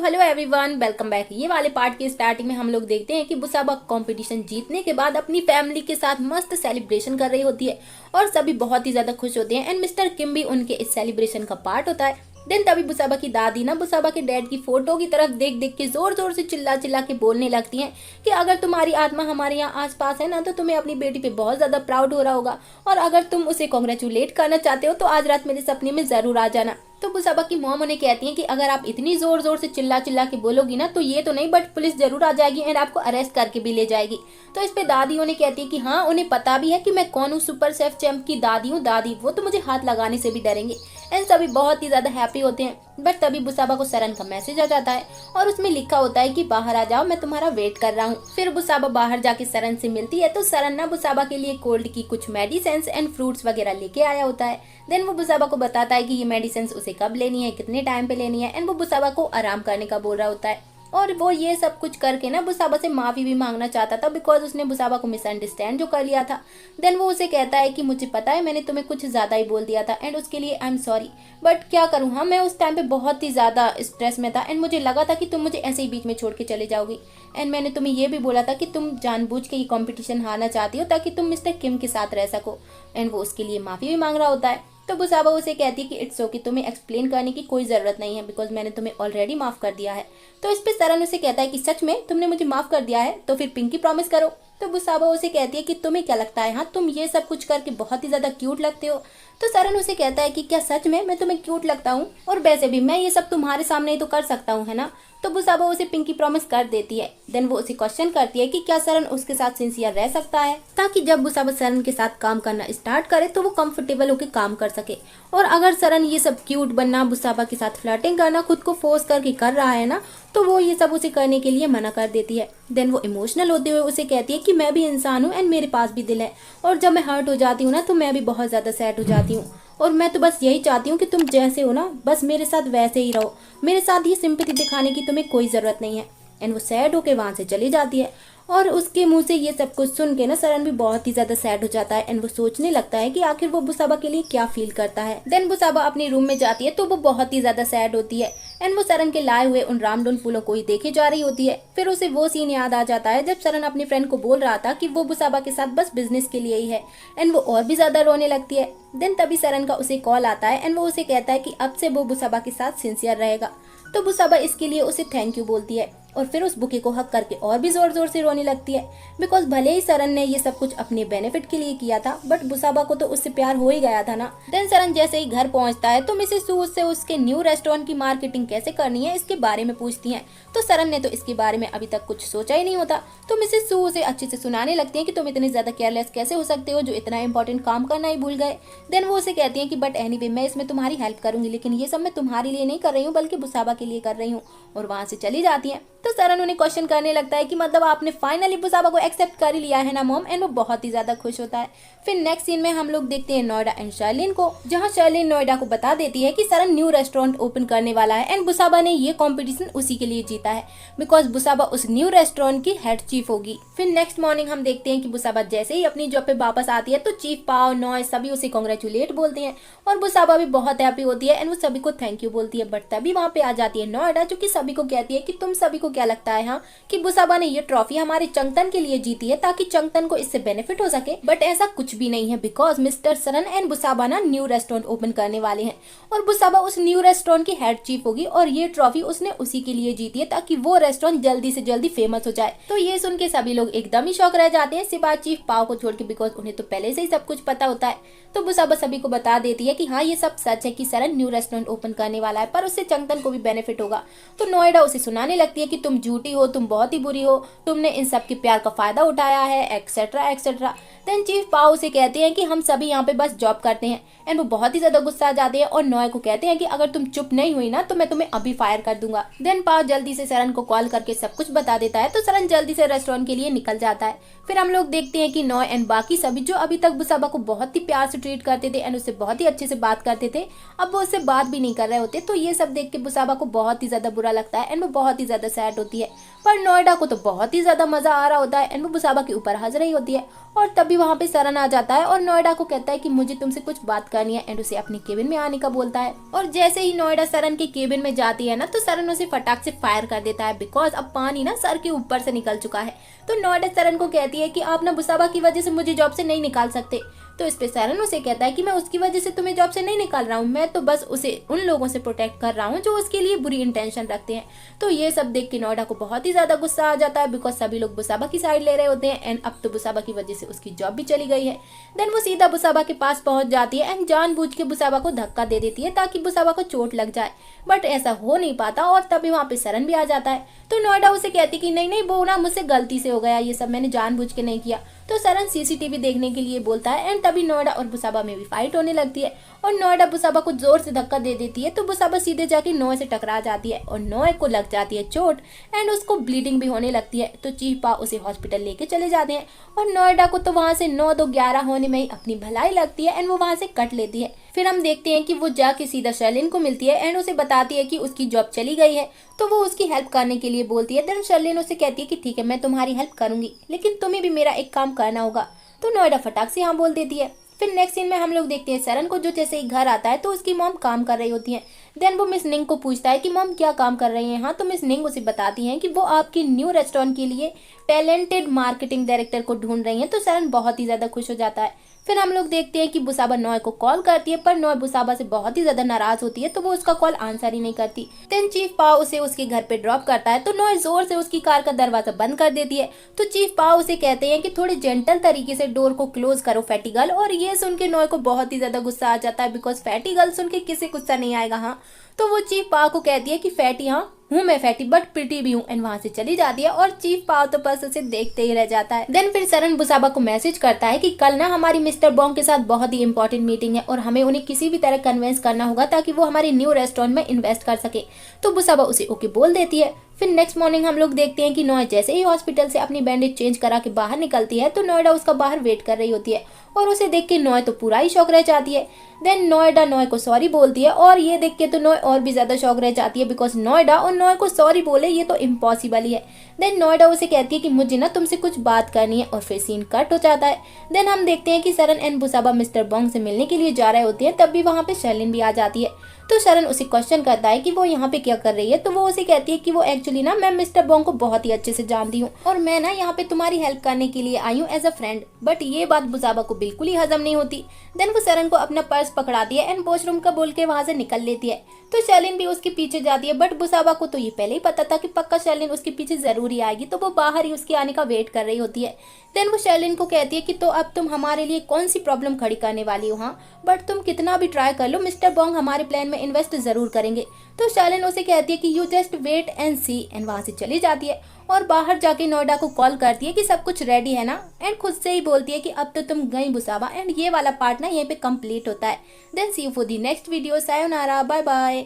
Hello everyone, welcome back. ये वाले part के स्टार्टिंग में हम लोग देखते हैं कि बुसाबा कंपटीशन जीतने के बाद अपनी फैमिली के साथ मस्त सेलिब्रेशन कर रही होती है और सभी बहुत ही ज्यादा खुश होते हैं एंड मिस्टर किम भी उनके इस सेलिब्रेशन का पार्ट होता है। देन तभी बुसाबा की दादी ना बुसाबा के डैड की फोटो की तरफ देख देख के जोर जोर से चिल्ला चिल्ला के बोलने लगती हैं कि अगर तुम्हारी आत्मा हमारे यहाँ आसपास है ना तो तुम्हें अपनी बेटी पे बहुत ज्यादा प्राउड हो रहा होगा और अगर तुम उसे कॉन्ग्रेचुलेट करना चाहते हो तो आज रात मेरे सपने में जरूर आ जाना। तो बुसाबा की मॉम उन्हें कहती हैं कि अगर आप इतनी जोर जोर से चिल्ला चिल्ला के बोलोगी ना तो ये तो नहीं बट पुलिस जरूर आ जाएगी एंड आपको अरेस्ट करके भी ले जाएगी। तो इस पे दादी उन्हें कहती है कि हाँ उन्हें पता भी है कि मैं कौन हूँ, सुपर शेफ चैंप की दादी हूँ दादी, वो तो मुझे हाथ लगाने से भी डरेंगे। एंड सभी बहुत ही ज्यादा हैप्पी होते हैं। बट तभी बुसाबा को सरन का मैसेज आ जाता है और उसमें लिखा होता है कि बाहर आ जाओ, मैं तुम्हारा वेट कर रहा हूँ। फिर बुसाबा बाहर जाके सरन से मिलती है तो सरन ना बुसाबा के लिए कोल्ड की कुछ मेडिसिन एंड फ्रूट्स वगैरह लेके आया होता है। देन वो बुसाबा को बताता है कि ये मेडिसिन उसे कब लेनी है, कितने टाइम पे लेनी है एंड वो बुसाबा को आराम करने का बोल रहा होता है। और वो ये सब कुछ करके ना बुसाबा से माफी भी मांगना चाहता था बिकॉज उसने बुसाबा को मिसअंडरस्टैंड जो कर लिया था। देन वो उसे कहता है कि मुझे पता है मैंने तुम्हें कुछ ज्यादा ही बोल दिया था एंड उसके लिए आई एम सॉरी, बट क्या करूँ, हाँ मैं उस टाइम पे बहुत ही ज्यादा स्ट्रेस में था एंड मुझे लगा था कि तुम मुझे ऐसे ही बीच में छोड़ के चले जाओगी एंड मैंने तुम्हें ये भी बोला था कि तुम जानबूझ के ये कॉम्पिटिशन हारना चाहती हो ताकि तुम मिस्टर किम के साथ रह सको। एंड वो उसके लिए माफी भी मांग रहा होता है। तो बुसाबा उसे कहती है कि इट्स ओके, तुम्हें एक्सप्लेन करने की कोई जरूरत नहीं है बिकॉज मैंने तुम्हें ऑलरेडी माफ कर दिया है। तो इस पे सरन उसे कहता है कि सच में तुमने मुझे माफ कर दिया है तो फिर पिंकी प्रॉमिस करो। तो बुसाबा उसे कहती है कि तुम्हें क्या लगता है, हाँ तुम ये सब कुछ करके बहुत ही ज्यादा क्यूट लगते हो। तो सरन उसे कहता है कि क्या सच में मैं तुम्हें क्यूट लगता हूँ, और वैसे भी मैं ये सब तुम्हारे सामने ही तो कर सकता हूँ, है ना। तो बुसाबा उसे पिंकी प्रॉमिस कर देती है। देन वो उसे क्वेश्चन करती है कि क्या सरन उसके साथ सिंसियर रह सकता है ताकि जब बुसाबा सरन के साथ काम करना स्टार्ट करे तो वो कंफर्टेबल होकर काम कर सके। और अगर सरन ये सब क्यूट बनना, बुसाबा के साथ फ्लर्टिंग करना खुद को फोर्स करके कर रहा है ना तो वो ये सब उसे करने के लिए मना कर देती है। देन वो इमोशनल होते हुए उसे कहती है कि मैं भी इंसान हूँ एंड मेरे पास भी दिल है और जब मैं हर्ट हो जाती हूँ ना तो मैं भी बहुत ज्यादा सैड हो जाती हूँ और मैं तो बस यही चाहती हूँ कि तुम जैसे हो ना बस मेरे साथ वैसे ही रहो, मेरे साथ ये सिंपैथी दिखाने की तुम्हें कोई जरूरत नहीं है। एंड वो सैड होके वहां से चली जाती है और उसके मुंह से ये सब कुछ सुन के ना सरन भी बहुत ही ज्यादा सैड हो जाता है एंड वो सोचने लगता है कि आखिर वो बुसाबा के लिए क्या फील करता है। देन बुसाबा अपने रूम में जाती है तो वो बहुत ही ज्यादा सैड होती है एंड वो सरन के लाए हुए उन रामडोन फूलों को ही देखे जा रही होती है। फिर उसे वो सीन याद आ जाता है जब सरन अपने फ्रेंड को बोल रहा था कि वो बुसाबा के साथ बस बिजनेस के लिए ही है एंड वो और भी ज्यादा रोने लगती है। देन तभी सरन का उसे कॉल आता है एंड वो उसे कहता है कि अब से वो बुसाबा के साथ सिंसियर रहेगा। तो बुसाबा इसके लिए उसे थैंक यू बोलती है और फिर उस बुके को हक करके और भी जोर जोर से रोने लगती है बिकॉज भले ही सरन ने ये सब कुछ अपने बेनिफिट के लिए किया था बट बुसाबा को तो उससे प्यार हो ही गया था ना। देन सरन जैसे ही घर पहुंचता है तो मिसेस सू उससे उसके न्यू रेस्टोरेंट की मार्केटिंग कैसे करनी है इसके बारे में पूछती हैं। तो सरन ने तो इसके बारे में अभी तक कुछ सोचा ही नहीं होता। तो मिसेस सू उसे अच्छे से सुनाने लगती है कि तुम इतने ज्यादा केयरलेस कैसे हो सकते हो जो इतना इंपॉर्टेंट काम करना ही भूल गए। देन वो उसे कहती है कि बट एनीवे मैं इसमें तुम्हारी हेल्प करूंगी लेकिन ये सब मैं तुम्हारे लिए नहीं कर रही हूँ बल्कि बुसाबा के लिए कर रही हूँ, और वहां से चली जाती है। तो सरन उन्हें क्वेश्चन करने लगता है कि मतलब आपने फाइनली बुसाबा को एक्सेप्ट कर ही लिया है ना मॉम, एंड वो बहुत ही ज्यादा खुश होता है। फिर नेक्स्ट सीन में हम लोग देखते हैं नोएडा एंड शर्लिन को, जहां शर्लिन नोएडा को बता देती है कि सरन न्यू रेस्टोरेंट ओपन करने वाला है एंड बुसाबा ने ये कंपटीशन उसी के लिए जीता है बिकॉज बुसाबा उस न्यू रेस्टोरेंट की हेड चीफ होगी। फिर नेक्स्ट मॉर्निंग हम देखते हैं कि बुसाबा जैसे ही अपनी जॉब पे वापस आती है तो चीफ पाओ नॉय सभी उसे कॉन्ग्रेचुलेट बोलते हैं और बुसाबा भी बहुत हैप्पी होती है एंड वो सभी को थैंक यू बोलती है। बट तभी वहां पे आ जाती है नोएडा जो कि सभी को कहती है कि तुम सभी को क्या लगता है हाँ कि बुसाबा ने ये ट्रॉफी हमारे चंगतन के लिए जीती है ताकि चंगतन को इससे बेनिफिट हो सके, बट ऐसा कुछ भी नहीं है बिकॉज मिस्टर सरन एंड बुसाबा ना न्यू रेस्टोरेंट ओपन करने वाले हैं और बुसाबा उस न्यू रेस्टोरेंट की हेड चीफ होगी और ये ट्रॉफी उसने उसी के लिए जीती है ताकि वो रेस्टोरेंट जल्दी से जल्दी फेमस हो जाए। तो ये सुन के सभी लोग एकदम ही शौक रह जाते हैं सिवाय चीफ पाव को छोड़ के बिकॉज उन्हें तो पहले से ही सब कुछ पता होता है। तो बुसाबा सभी को बता देती है कि हाँ ये सब सच है कि सरन न्यू रेस्टोरेंट ओपन करने वाला है पर उससे चंगतन को भी बेनिफिट होगा। तो नोएडा उसे सुनाने लगती है कि तुम झूठी हो, तुम बहुत ही बुरी हो, तुमने इन सब के प्यार का फायदा उठाया है एक्सेट्रा एक्सेट्रा। देन चीफ पाओ उसे कहते हैं कि हम सभी यहाँ पे बस जॉब करते हैं एंड वो बहुत ही ज्यादा गुस्सा आ जाते हैं और नोए को कहते हैं कि अगर तुम चुप नहीं हुई ना तो मैं तुम्हें अभी फायर कर दूंगा। देन पाओ जल्दी से सरन को कॉल करके सब कुछ बता देता है तो सरन जल्दी से रेस्टोरेंट के लिए निकल जाता है। फिर हम लोग देखते हैं कि नोए एंड बाकी सभी जो अभी तक बुसाबा को बहुत ही प्यार से ट्रीट करते थे एंड उससे बहुत ही अच्छे से बात करते थे अब वो उससे बात भी नहीं कर रहे होते। तो ये सब देख के बुसाबा को बहुत ही ज्यादा बुरा लगता है एंड वो बहुत ही ज्यादा सैड होती है। पर नोएडा को तो बहुत ही ज्यादा मजा आ रहा होता है एंड वो बुसाबा के ऊपर हंस रही होती है और तभी तभी वहाँ पे सरन आ जाता है और नोएडा को कहता है कि मुझे तुमसे कुछ बात करनी है एंड उसे अपने केबिन में आने का बोलता है। और जैसे ही नोएडा सरन के केबिन में जाती है ना तो सरन उसे फटाक से फायर कर देता है बिकॉज अब पानी ना सर के ऊपर से निकल चुका है। तो नोएडा सरन को कहती है कि आप ना बुसाबा की वजह से मुझे जॉब से नहीं निकाल सकते। तो इस पे सरन उसे कहता है कि मैं उसकी वजह से तुम्हें जॉब से नहीं निकाल रहा हूँ, मैं तो बस उसे उन लोगों से प्रोटेक्ट कर रहा हूँ जो उसके लिए बुरी इंटेंशन रखते हैं। तो ये सब देख के नोएडा को बहुत ही ज्यादा गुस्सा आ जाता है बिकॉज सभी लोग बुसाबा की साइड ले रहे होते हैं एंड अब तो बुसाबा की वजह से उसकी जॉब भी चली गई है। देन वो सीधा बुसाबा के पास पहुंच जाती है एंड जानबूझ के बुसाबा को धक्का दे देती है ताकि बुसाबा को चोट लग जाए, बट ऐसा हो नहीं पाता और तभी वहाँ पे सरन भी आ जाता है। तो नोएडा उसे कहती कि नहीं नहीं वो ना मुझसे गलती से हो गया, ये सब मैंने जानबूझ के नहीं किया। तो सरन सीसीटीवी देखने के लिए बोलता है एंड तभी नोएडा और बुसाबा में भी फाइट होने लगती है और नोएडा बुसाबा को जोर से धक्का दे देती है। तो बुसाबा सीधे जाके नोए से टकरा जाती है और नोए को लग जाती है चोट एंड उसको ब्लीडिंग भी होने लगती है। तो चीफ पा उसे हॉस्पिटल लेके चले जाते हैं और नोएडा को तो वहाँ से 9 2 11 होने में ही अपनी भलाई लगती है एंड वो वहाँ से कट लेती है। फिर हम देखते हैं कि वो जाके सीधा शर्लिन को मिलती है एंड उसे बताती है कि उसकी जॉब चली गई है। तो वो उसकी हेल्प करने के लिए बोलती है। देन शर्लिन उसे कहती है कि ठीक है मैं तुम्हारी हेल्प करूंगी लेकिन तुम्हें भी मेरा एक काम करना होगा। तो नोएडा फटाक से हाँ बोल देती है। फिर नेक्स्ट सीन में हम लोग देखते हैं सरन को जो जैसे ही घर आता है तो उसकी मॉम काम कर रही होती है। देन वो मिस निंग को पूछता है कि मॉम क्या काम कर रही हैं। हाँ तो मिस निंग उसे बताती हैं कि वो आपकी न्यू रेस्टोरेंट के लिए टैलेंटेड मार्केटिंग डायरेक्टर को ढूंढ रही हैं। तो सरन बहुत ही ज्यादा खुश हो जाता है। फिर हम लोग देखते हैं कि बुसाबा नोए को कॉल करती है पर नोए बुसाबा से बहुत ही ज्यादा नाराज होती है तो वो उसका कॉल आंसर ही नहीं करती। देन चीफ पाओ उसे उसके घर पे ड्रॉप करता है तो नोए जोर से उसकी कार का दरवाजा बंद कर देती है। तो चीफ पाओ उसे कहते हैं कि थोड़े जेंटल तरीके से डोर को क्लोज करो फैटी गर्ल, और ये सुन के नोए को बहुत ही ज्यादा गुस्सा आ जाता है बिकॉज फैटी गर्ल सुन के किसे गुस्सा नहीं आएगा। हाँ तो वो चीफ पाओ को कहती है कि फैटी हाँ हूँ मैं फैटी बट प्रिटी भी हूँ एंड वहाँ से चली जाती है और चीफ पाओ तो बस उसे देखते ही रह जाता है। देन फिर सरन बुसाबा को मैसेज करता है कि कल ना हमारी मिस्टर बॉन्ग के साथ बहुत ही इंपॉर्टेंट मीटिंग है और हमें उन्हें किसी भी तरह कन्विंस करना होगा ताकि वो हमारे न्यू रेस्टोरेंट में इन्वेस्ट कर सके। तो बुसाबा उसे ओके बोल देती है। फिर नेक्स्ट मॉर्निंग हम लोग देखते हैं कि नोए जैसे ही हॉस्पिटल से अपनी बैंडेज चेंज करा के बाहर निकलती है तो नोएडा उसका बाहर वेट कर रही होती है और उसे देख के नोए तो पूरा ही शौक रह जाती है। देन नोएडा नोए को सॉरी बोलती है और ये देख के तो नोए और भी ज्यादा शौक रह जाती है बिकॉज नोएडा और नोए को सॉरी बोले ये तो इम्पॉसिबल ही है। देन नोएडा उसे कहती है कि मुझे ना तुमसे कुछ बात करनी है और फिर सीन कट हो जाता है। देन हम देखते हैं कि सरन एंड बुसाबा मिस्टर बॉन्ग से मिलने के लिए जा रहे होते हैं, तब भी वहाँ पे शर्लिन भी आ जाती है। तो शरण उसे क्वेश्चन करता है कि वो यहाँ पे क्या कर रही है। तो वो उसे कहती है कि वो एक्चुअली ना मैं मिस्टर बॉन्ग को बहुत ही अच्छे से जानती हूँ और मैं ना यहाँ पे तुम्हारी हेल्प करने के लिए आई हूँ एज अ फ्रेंड। बट ये बात बुसाबा को बिल्कुल ही हजम नहीं होती। देन वो शरण को अपना पर्स पकड़ाती है एंड वॉशरूम का बोल के वहाँ से निकल लेती है। तो शर्लिन भी उसके पीछे जाती है बट बुसाबा को तो ये पहले ही पता था कि पक्का शर्लिन उसके पीछे जरूरी आएगी, तो वो बाहर ही उसके आने का वेट कर रही होती है। देन वो शर्लिन को कहती है कि तो अब तुम हमारे लिए कौन सी प्रॉब्लम खड़ी करने वाली हो। हाँ बट तुम कितना भी ट्राई कर लो मिस्टर बॉन्ग हमारे प्लान में इन्वेस्ट जरूर करेंगे। तो शर्लिन उसे कहती है कि you just wait and see and वहां से चली जाती है और बाहर जाके नोएडा को कॉल करती है कि सब कुछ रेडी है ना, एंड खुद से ही बोलती है कि अब तो तुम गई बुसाबा। एंड ये वाला पार्ट ना यहीं पे कंप्लीट होता है। Then see you for the next video. Sayonara, bye bye.